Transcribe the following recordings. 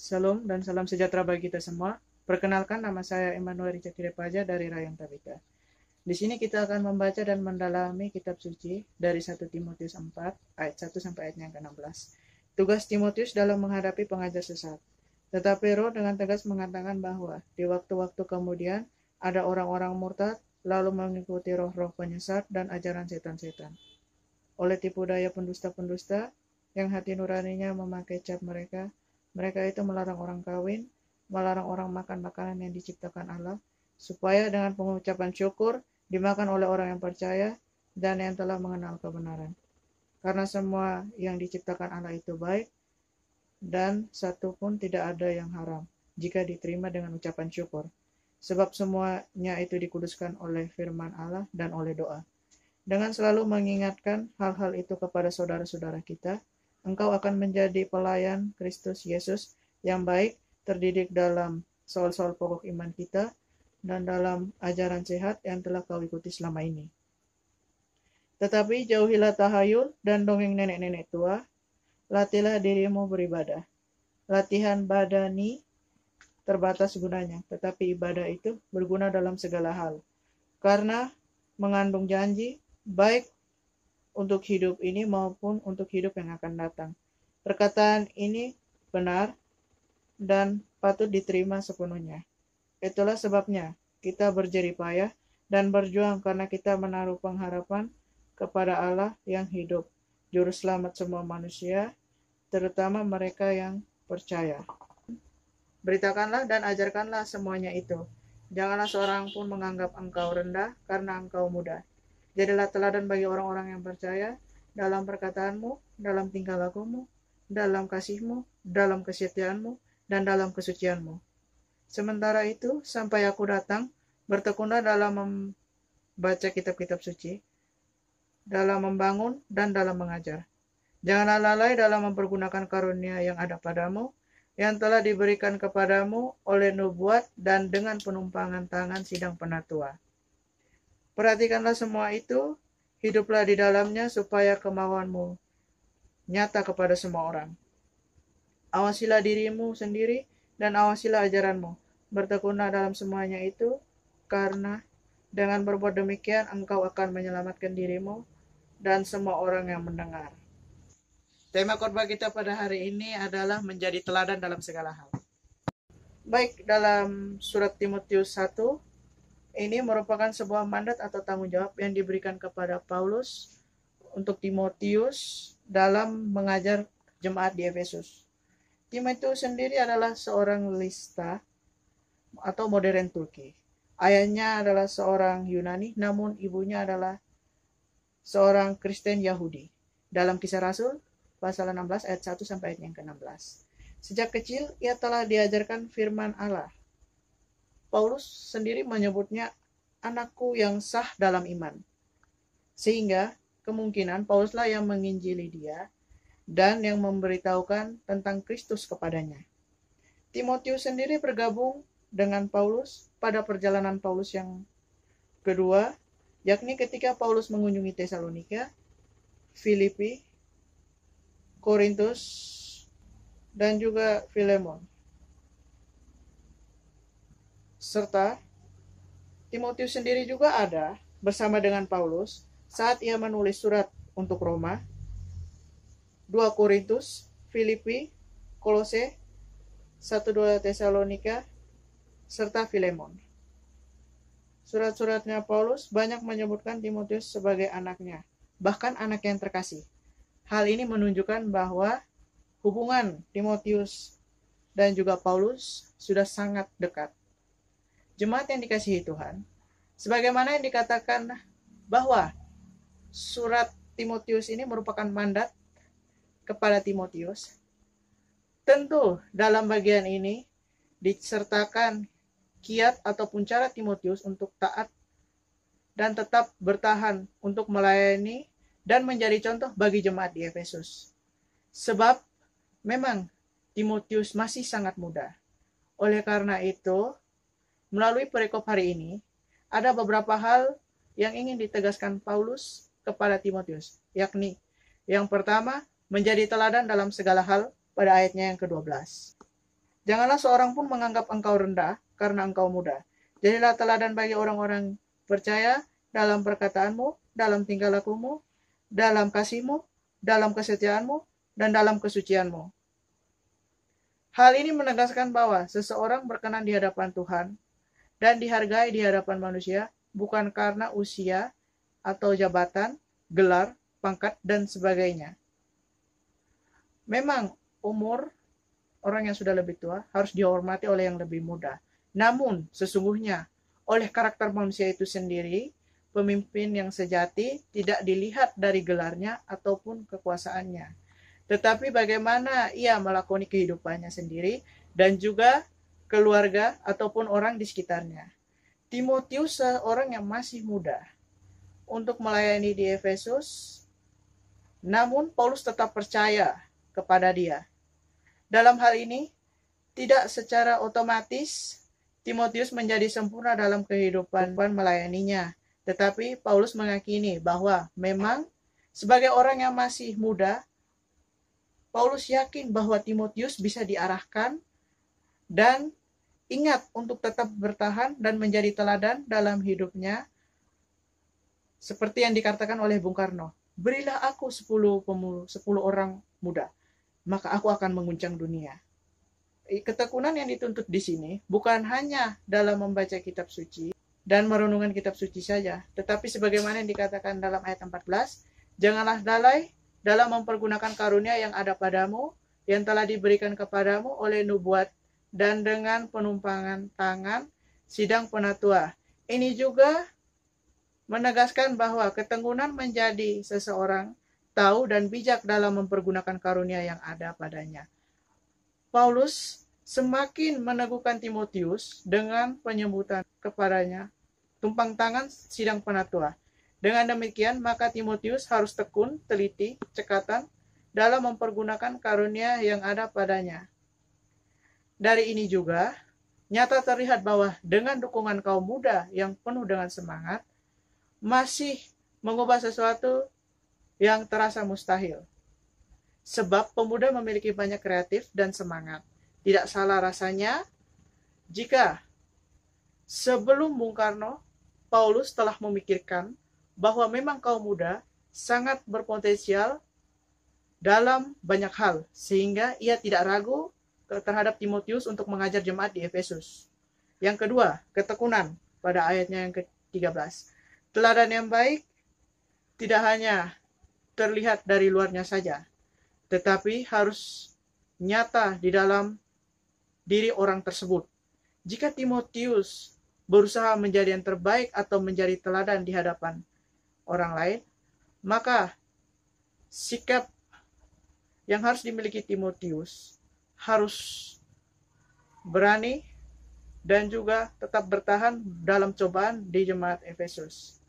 Salam dan salam sejahtera bagi kita semua. Perkenalkan, nama saya Emmanuel Richard Kirepaja dari Rayon Tabita. Di sini kita akan membaca dan mendalami kitab suci dari 1 Timotius 4 ayat 1 sampai ayat yang ke-16. Tugas Timotius dalam menghadapi pengajar sesat. Tetapi Roh dengan tegas mengatakan bahwa di waktu-waktu kemudian ada orang-orang murtad lalu mengikuti roh-roh penyesat dan ajaran setan-setan. Oleh tipu daya pendusta-pendusta yang hati nuraninya memakai cap mereka itu melarang orang kawin, melarang orang makan makanan yang diciptakan Allah, supaya dengan pengucapan syukur dimakan oleh orang yang percaya dan yang telah mengenal kebenaran. Karena semua yang diciptakan Allah itu baik, dan satu pun tidak ada yang haram, jika diterima dengan ucapan syukur. Sebab semuanya itu dikuduskan oleh firman Allah dan oleh doa. Dengan selalu mengingatkan hal-hal itu kepada saudara-saudara kita, engkau akan menjadi pelayan Kristus Yesus yang baik, terdidik dalam soal-soal pokok iman kita, dan dalam ajaran sehat yang telah kau ikuti selama ini. Tetapi jauhilah tahayul dan dongeng nenek-nenek tua, latihlah dirimu beribadah. Latihan badani terbatas gunanya, tetapi ibadah itu berguna dalam segala hal, karena mengandung janji, baik untuk hidup ini maupun untuk hidup yang akan datang. Perkataan ini benar dan patut diterima sepenuhnya. Itulah sebabnya kita berjerih payah dan berjuang karena kita menaruh pengharapan kepada Allah yang hidup, Juru Selamat semua manusia, terutama mereka yang percaya. Beritakanlah dan ajarkanlah semuanya itu. Janganlah seorang pun menganggap engkau rendah karena engkau muda. Jadilah teladan bagi orang-orang yang percaya dalam perkataanmu, dalam tingkah lakumu, dalam kasihmu, dalam kesetiaanmu, dan dalam kesucianmu. Sementara itu, sampai aku datang, bertekunlah dalam membaca kitab-kitab suci, dalam membangun dan dalam mengajar. Janganlah lalai dalam mempergunakan karunia yang ada padamu, yang telah diberikan kepadamu oleh nubuat dan dengan penumpangan tangan sidang penatua. Perhatikanlah semua itu, hiduplah di dalamnya supaya kemauanmu nyata kepada semua orang. Awasilah dirimu sendiri dan awasilah ajaranmu. Bertekunlah dalam semuanya itu, karena dengan berbuat demikian engkau akan menyelamatkan dirimu dan semua orang yang mendengar. Tema khotbah kita pada hari ini adalah menjadi teladan dalam segala hal. Baik, dalam surat Timotius 1, ini merupakan sebuah mandat atau tanggung jawab yang diberikan kepada Paulus untuk Timotius dalam mengajar jemaat di Efesus. Timotius sendiri adalah seorang Lista atau modern Turki. Ayahnya adalah seorang Yunani, namun ibunya adalah seorang Kristen Yahudi. Dalam Kisah Rasul, pasal 16 ayat 1 sampai ayat yang ke-16. Sejak kecil ia telah diajarkan firman Allah. Paulus sendiri menyebutnya anakku yang sah dalam iman. Sehingga kemungkinan Pauluslah yang menginjili dia dan yang memberitahukan tentang Kristus kepadanya. Timotius sendiri bergabung dengan Paulus pada perjalanan Paulus yang kedua, yakni ketika Paulus mengunjungi Tesalonika, Filipi, Korintus, dan juga Filemon. Serta Timotius sendiri juga ada bersama dengan Paulus saat ia menulis surat untuk Roma, 2 Korintus, Filipi, Kolose, 1-2 Tesalonika, serta Filemon. Surat-suratnya Paulus banyak menyebutkan Timotius sebagai anaknya, bahkan anak yang terkasih. Hal ini menunjukkan bahwa hubungan Timotius dan juga Paulus sudah sangat dekat. Jemaat yang dikasihi Tuhan, sebagaimana yang dikatakan bahwa surat Timotius ini merupakan mandat kepada Timotius, tentu dalam bagian ini disertakan kiat ataupun cara Timotius untuk taat dan tetap bertahan untuk melayani dan menjadi contoh bagi jemaat di Efesus. Sebab memang Timotius masih sangat muda. Oleh karena itu, melalui perikop hari ini, ada beberapa hal yang ingin ditegaskan Paulus kepada Timotius, yakni yang pertama, menjadi teladan dalam segala hal pada ayatnya yang ke-12. Janganlah seorang pun menganggap engkau rendah karena engkau muda. Jadilah teladan bagi orang-orang percaya dalam perkataanmu, dalam tingkah lakumu, dalam kasihmu, dalam kesetiaanmu, dan dalam kesucianmu. Hal ini menegaskan bahwa seseorang berkenan di hadapan Tuhan dan dihargai di hadapan manusia bukan karena usia atau jabatan, gelar, pangkat, dan sebagainya. Memang umur orang yang sudah lebih tua harus dihormati oleh yang lebih muda. Namun sesungguhnya oleh karakter manusia itu sendiri, pemimpin yang sejati tidak dilihat dari gelarnya ataupun kekuasaannya, tetapi bagaimana ia melakoni kehidupannya sendiri dan juga keluarga ataupun orang di sekitarnya. Timotius seorang yang masih muda untuk melayani di Efesus, namun Paulus tetap percaya kepada dia. Dalam hal ini, tidak secara otomatis Timotius menjadi sempurna dalam kehidupan melayaninya. Tetapi Paulus meyakini bahwa memang sebagai orang yang masih muda, Paulus yakin bahwa Timotius bisa diarahkan dan ingat untuk tetap bertahan dan menjadi teladan dalam hidupnya. Seperti yang dikatakan oleh Bung Karno, berilah aku 10 orang muda, maka aku akan mengguncang dunia. Ketekunan yang dituntut di sini bukan hanya dalam membaca kitab suci dan merenungkan kitab suci saja, tetapi sebagaimana yang dikatakan dalam ayat 14, janganlah lalai dalam mempergunakan karunia yang ada padamu, yang telah diberikan kepadamu oleh nubuat dan dengan penumpangan tangan sidang penatua. Ini juga menegaskan bahwa ketekunan menjadi seseorang tahu dan bijak dalam mempergunakan karunia yang ada padanya. Paulus semakin meneguhkan Timotius dengan penyebutan kepadanya tumpang tangan sidang penatua. Dengan demikian, maka Timotius harus tekun, teliti, cekatan dalam mempergunakan karunia yang ada padanya. Dari ini juga, nyata terlihat bahwa dengan dukungan kaum muda yang penuh dengan semangat, masih mengubah sesuatu yang terasa mustahil. Sebab pemuda memiliki banyak kreatif dan semangat. Tidak salah rasanya jika sebelum Bung Karno, Paulus telah memikirkan bahwa memang kaum muda sangat berpotensial dalam banyak hal, sehingga ia tidak ragu terhadap Timotius untuk mengajar jemaat di Efesus. Yang kedua, ketekunan pada ayatnya yang ke-13. Teladan yang baik tidak hanya terlihat dari luarnya saja, tetapi harus nyata di dalam diri orang tersebut. Jika Timotius berusaha menjadi yang terbaik atau menjadi teladan di hadapan orang lain, maka sikap yang harus dimiliki Timotius harus berani dan juga tetap bertahan dalam cobaan di jemaat Efesus.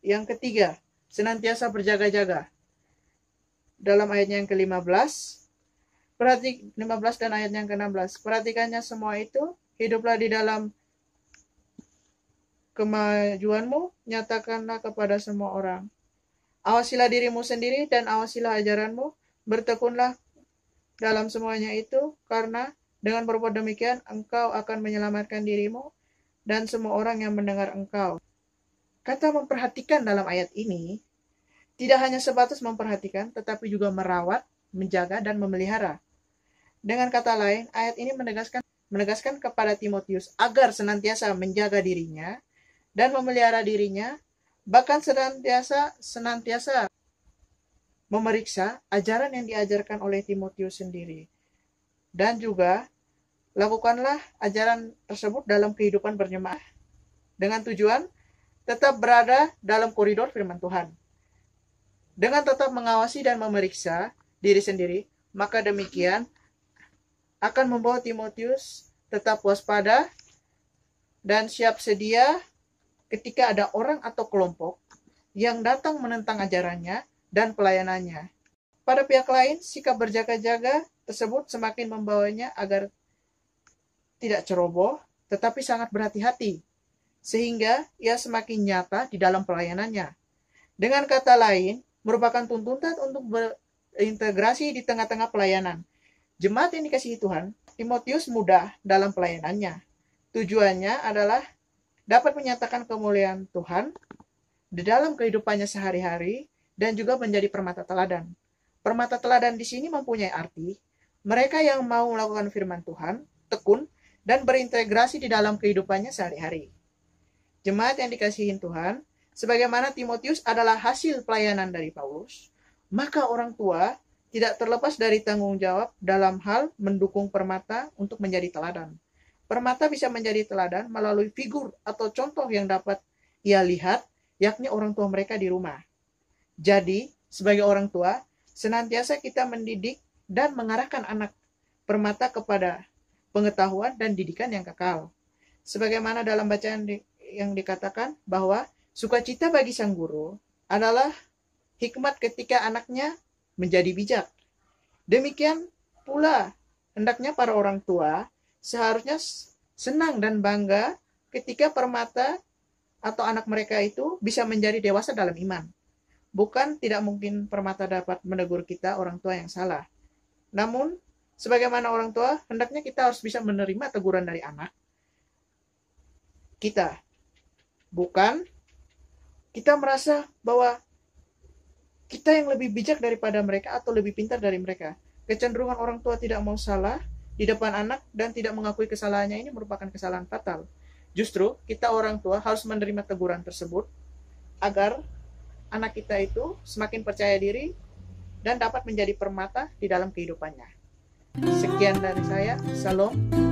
Yang ketiga, senantiasa berjaga-jaga. Dalam ayatnya yang ke-15, 15 dan ayatnya yang ke-16. Perhatikannya semua itu, hiduplah di dalam kemajuanmu, nyatakanlah kepada semua orang. Awasilah dirimu sendiri dan awasilah ajaranmu, bertekunlah dalam semuanya itu, karena dengan berbuat demikian engkau akan menyelamatkan dirimu dan semua orang yang mendengar engkau. Kata memperhatikan dalam ayat ini tidak hanya sebatas memperhatikan, tetapi juga merawat, menjaga, dan memelihara. Dengan kata lain, ayat ini menegaskan kepada Timotius agar senantiasa menjaga dirinya dan memelihara dirinya, bahkan senantiasa memeriksa ajaran yang diajarkan oleh Timotius sendiri. Dan juga lakukanlah ajaran tersebut dalam kehidupan berjemaah dengan tujuan tetap berada dalam koridor firman Tuhan. Dengan tetap mengawasi dan memeriksa diri sendiri, maka demikian akan membawa Timotius tetap waspada dan siap sedia ketika ada orang atau kelompok yang datang menentang ajarannya dan pelayanannya. Pada pihak lain, sikap berjaga-jaga tersebut semakin membawanya agar tidak ceroboh, tetapi sangat berhati-hati, sehingga ia semakin nyata di dalam pelayanannya. Dengan kata lain, merupakan tuntutan untuk berintegrasi di tengah-tengah pelayanan. Jemaat yang dikasihi Tuhan, Timotius mudah dalam pelayanannya. Tujuannya adalah dapat menyatakan kemuliaan Tuhan di dalam kehidupannya sehari-hari dan juga menjadi permata teladan. Permata teladan di sini mempunyai arti mereka yang mau melakukan firman Tuhan, tekun, dan berintegrasi di dalam kehidupannya sehari-hari. Jemaat yang dikasihin Tuhan, sebagaimana Timotius adalah hasil pelayanan dari Paulus, maka orang tua tidak terlepas dari tanggung jawab dalam hal mendukung permata untuk menjadi teladan. Permata bisa menjadi teladan melalui figur atau contoh yang dapat ia lihat, yakni orang tua mereka di rumah. Jadi, sebagai orang tua, senantiasa kita mendidik dan mengarahkan anak permata kepada pengetahuan dan didikan yang kekal. Sebagaimana dalam bacaan yang dikatakan bahwa sukacita bagi sang guru adalah hikmat ketika anaknya menjadi bijak. Demikian pula hendaknya para orang tua seharusnya senang dan bangga ketika permata atau anak mereka itu bisa menjadi dewasa dalam iman. Bukan tidak mungkin permata dapat menegur kita orang tua yang salah. Namun, sebagaimana orang tua, hendaknya kita harus bisa menerima teguran dari anak kita. Bukan kita merasa bahwa kita yang lebih bijak daripada mereka atau lebih pintar dari mereka. Kecenderungan orang tua tidak mau salah di depan anak dan tidak mengakui kesalahannya ini merupakan kesalahan fatal. Justru, kita orang tua harus menerima teguran tersebut agar anak kita itu semakin percaya diri dan dapat menjadi permata di dalam kehidupannya. Sekian dari saya. Salam.